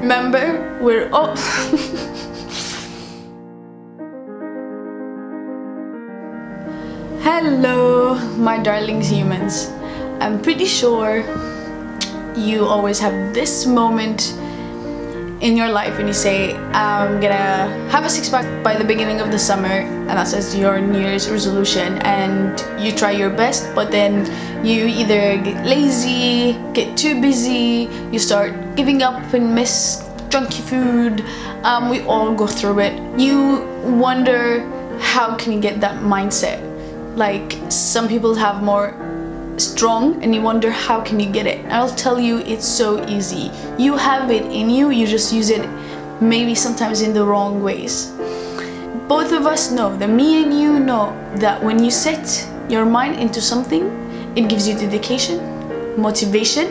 Remember, we're all Hello, my darlings humans. I'm pretty sure you always have this moment in your life when you say, I'm gonna have a six-pack by the beginning of the summer, and that's as your New Year's resolution, and you try your best, but then you either get lazy, get too busy, you start giving up and miss junky food. We all go through it. You wonder, how can you get that mindset? Like, some people have more strong, and you wonder, how can you get it? I'll tell you, it's so easy. You have it in you, you just use it maybe sometimes in the wrong ways. Both of us know, that me and you know, that when you set your mind into something, it gives you dedication, motivation,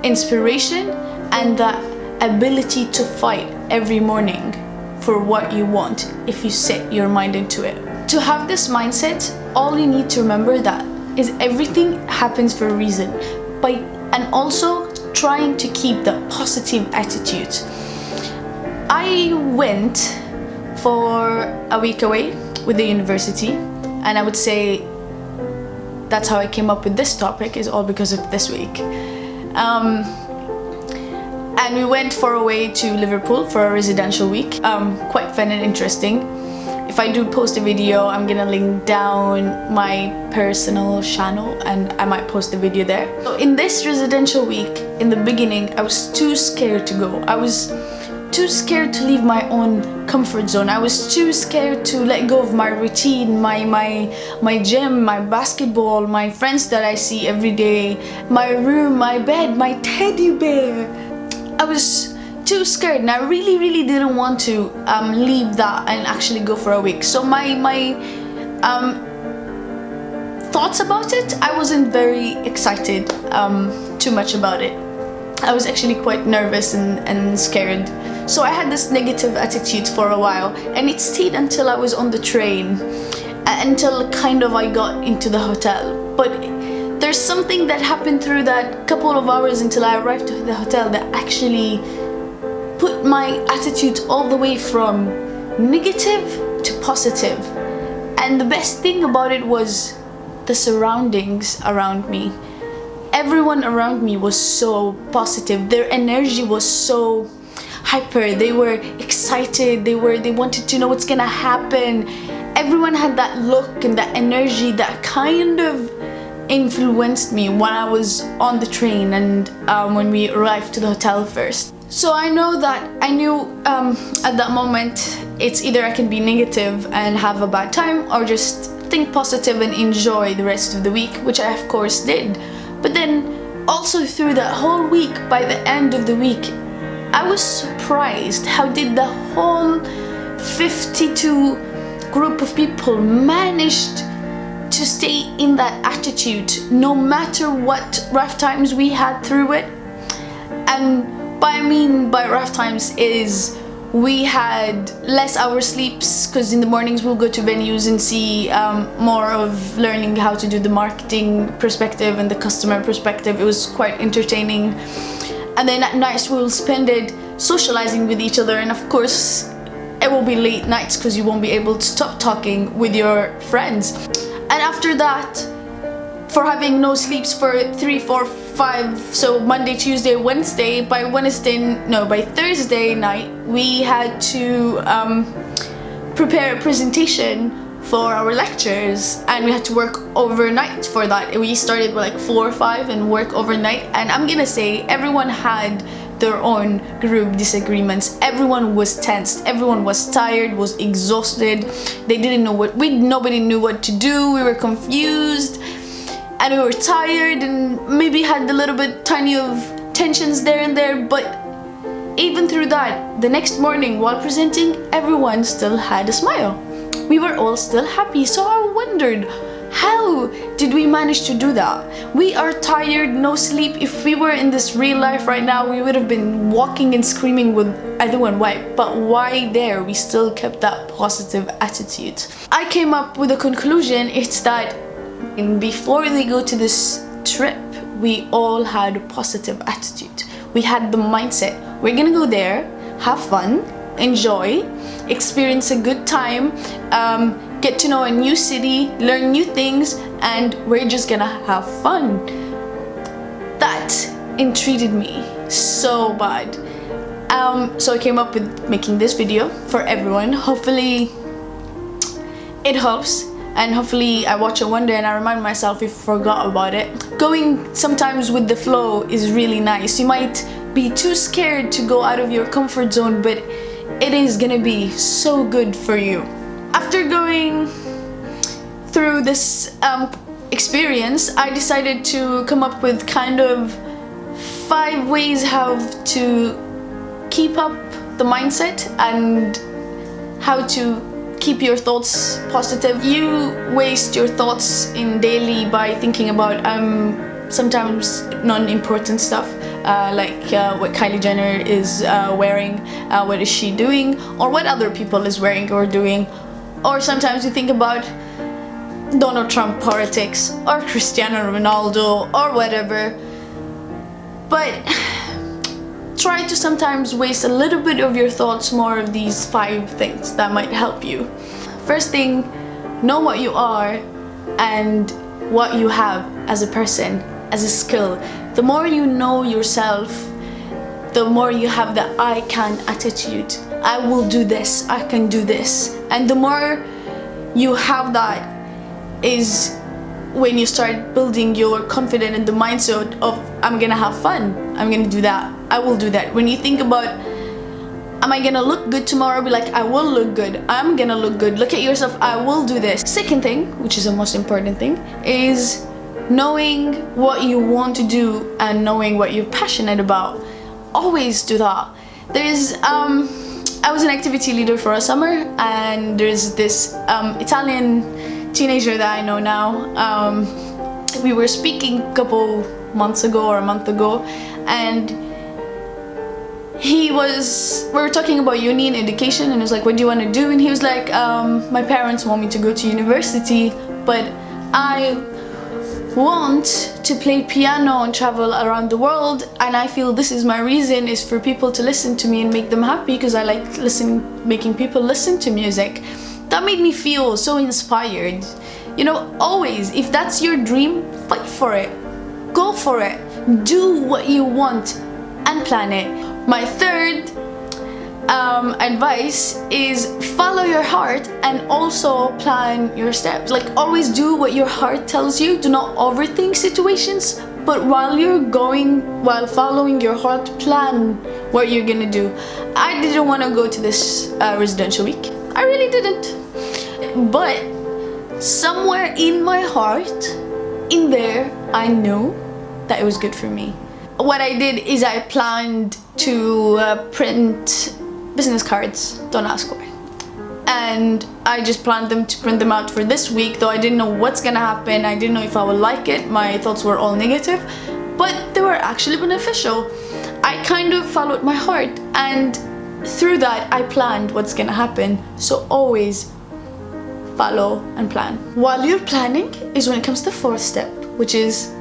inspiration, and the ability to fight every morning for what you want if you set your mind into it. To have this mindset, all you need to remember that is everything happens for a reason, and also trying to keep the positive attitude. I went for a week away with the university, and I would say that's how I came up with this topic, is all because of this week. And we went for away to Liverpool for a residential week. Quite fun and interesting. If I do post a video, I'm gonna link down my personal channel, and I might post a video there. So in this residential week, in the beginning, I was too scared to go. I was too scared to leave my own comfort zone. I was too scared to let go of my routine, my gym, my basketball, my friends that I see every day, my room, my bed, my teddy bear. I was too scared, and I really didn't want to leave that and actually go for a week. So my thoughts about it, I wasn't very excited too much about it. I was actually quite nervous and scared. So I had this negative attitude for a while, and it stayed until I was on the train, until kind of I got into the hotel. But there's something that happened through that couple of hours until I arrived at the hotel that actually put my attitude all the way from negative to positive. And the best thing about it was the surroundings around me. Everyone around me was so positive. Their energy was so hyper. They were excited. They wanted to know what's gonna happen. Everyone had that look and that energy that kind of influenced me when I was on the train and when we arrived to the hotel first. So I knew at that moment, it's either I can be negative and have a bad time, or just think positive and enjoy the rest of the week, which I of course did. But then also through that whole week, by the end of the week, I was surprised how did the whole 52 group of people managed to stay in that attitude no matter what rough times we had through it. And by rough times is we had less hours sleeps, because in the mornings we'll go to venues and see more of learning how to do the marketing perspective and the customer perspective. It was quite entertaining. And then at nights we'll spend it socializing with each other, and of course it will be late nights because you won't be able to stop talking with your friends. And after that, for having no sleeps for 3, 4, 5, so Monday, Tuesday, Wednesday, by Thursday night, we had to prepare a presentation for our lectures, and we had to work overnight for that. We started with like 4 or 5 and work overnight, and I'm gonna say everyone had their own group disagreements. Everyone was tensed, everyone was tired, was exhausted. They didn't know nobody knew what to do. We were confused and we were tired, and maybe had a little bit tiny of tensions there and there. But even through that, the next morning while presenting, everyone still had a smile. We were all still happy. So I wondered, how did we manage to do that? We are tired, no sleep. If we were in this real life right now, we would have been walking and screaming with everyone white. But why there? We still kept that positive attitude. I came up with a conclusion. It's that before they go to this trip, we all had a positive attitude. We had the mindset, we're gonna go there, have fun, enjoy, experience a good time, get to know a new city, learn new things, and we're just gonna have fun. That intrigued me so bad. So I came up with making this video for everyone. Hopefully it helps, and hopefully I watch it one day and I remind myself if I forgot about it. Going sometimes with the flow is really nice. You might be too scared to go out of your comfort zone, but it is gonna be so good for you. After going through this experience, I decided to come up with kind of 5 ways how to keep up the mindset and how to keep your thoughts positive. You waste your thoughts in daily by thinking about sometimes non-important stuff, like what Kylie Jenner is wearing, what is she doing, or what other people is wearing or doing. Or sometimes you think about Donald Trump politics or Cristiano Ronaldo or whatever. But try to sometimes waste a little bit of your thoughts more of these 5 things that might help you. First thing, know what you are and what you have as a person, as a skill. The more you know yourself, the more you have the I can attitude. I will do this, I can do this. And the more you have that is when you start building your confidence in the mindset of I'm gonna have fun, I'm gonna do that, I will do that. When you think about am I gonna look good tomorrow, be like I will look good, I'm gonna look good. Look at yourself, I will do this. Second thing, which is the most important thing, is knowing what you want to do and knowing what you're passionate about. Always do that. There's I was an activity leader for a summer, and there's this Italian teenager that I know now. We were speaking a couple months ago or a month ago, and we were talking about uni and education, and I was like, what do you want to do? And he was like, my parents want me to go to university, but I want to play piano and travel around the world, and I feel this is my reason, is for people to listen to me and make them happy, because I like making people listen to music. That made me feel so inspired. You know, always, if that's your dream, fight for it, go for it, do what you want and plan it. My third advice is follow your heart and also plan your steps. Like, always do what your heart tells you. Do not overthink situations, but while following your heart, plan what you're gonna do. I didn't want to go to this residential week. I really didn't. But somewhere in my heart, in there, I knew that it was good for me. What I did is I planned to print business cards, don't ask why. And I just planned to print them out for this week, though I didn't know what's gonna happen. I didn't know if I would like it. My thoughts were all negative, but they were actually beneficial. I kind of followed my heart, and through that I planned what's gonna happen. So always follow and plan. While you're planning is when it comes to the 4th step, which is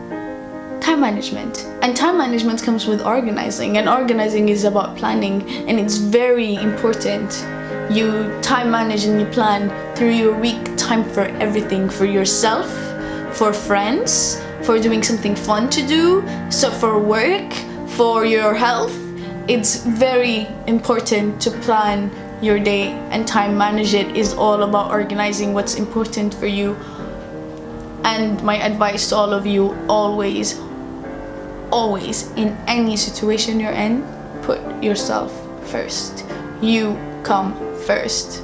time management. And time management comes with organizing, and organizing is about planning, and it's very important. You time manage and you plan through your week, time for everything, for yourself, for friends, for doing something fun to do, so for work, for your health. It's very important to plan your day, and time manage it is all about organizing what's important for you. And my advice to all of you, always in any situation you're in, put yourself first. You come first.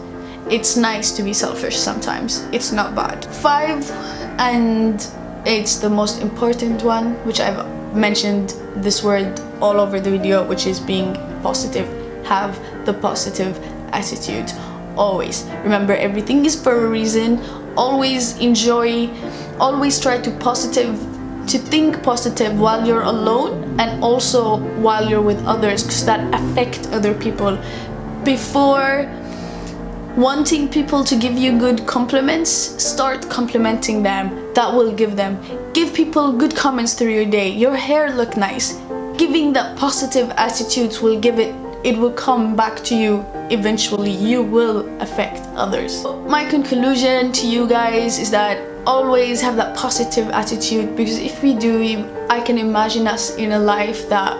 It's nice to be selfish sometimes. It's not bad. 5, and it's the most important one, which I've mentioned this word all over the video, which is being positive. Have the positive attitude. Always remember, everything is for a reason. Always enjoy, always try to think positive while you're alone, and also while you're with others, because that affects other people. Before Wanting people to give you good compliments, start complimenting them. That will give them. Give people good comments through your day. Your hair look nice. Giving that positive attitudes will give it will come back to you eventually. You will affect others. My conclusion to you guys is that always have that positive attitude, because if we do, I can imagine us in a life that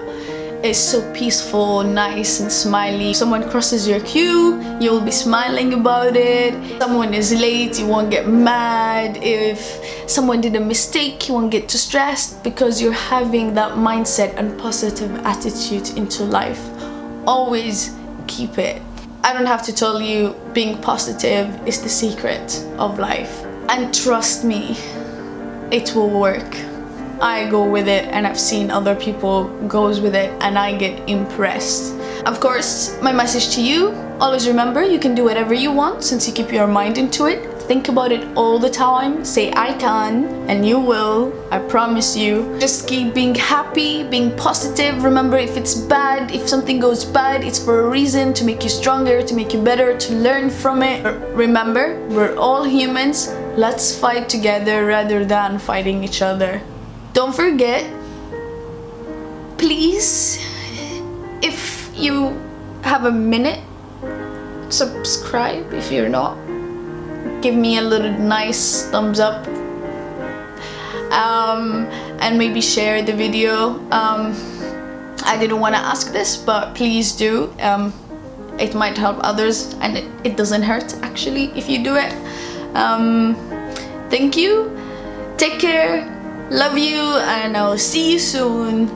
is so peaceful, nice and smiley. If someone crosses your queue, you'll be smiling about it. If someone is late, you won't get mad. If someone did a mistake, you won't get too stressed, because you're having that mindset and positive attitude into life. Always keep it. I don't have to tell you, being positive is the secret of life. And trust me, it will work. I go with it, and I've seen other people goes with it, and I get impressed. Of course, my message to you, always remember you can do whatever you want since you keep your mind into it. Think about it all the time. Say I can, and you will. I promise you. Just keep being happy, being positive. Remember, if it's bad, if something goes bad, it's for a reason, to make you stronger, to make you better, to learn from it. Remember, we're all humans. Let's fight together rather than fighting each other. Don't forget, please, if you have a minute, subscribe if you're not. Give me a little nice thumbs up, and maybe share the video. I didn't want to ask this, but please do. It might help others, and it doesn't hurt actually if you do it. Thank you, take care, love you, and I'll see you soon.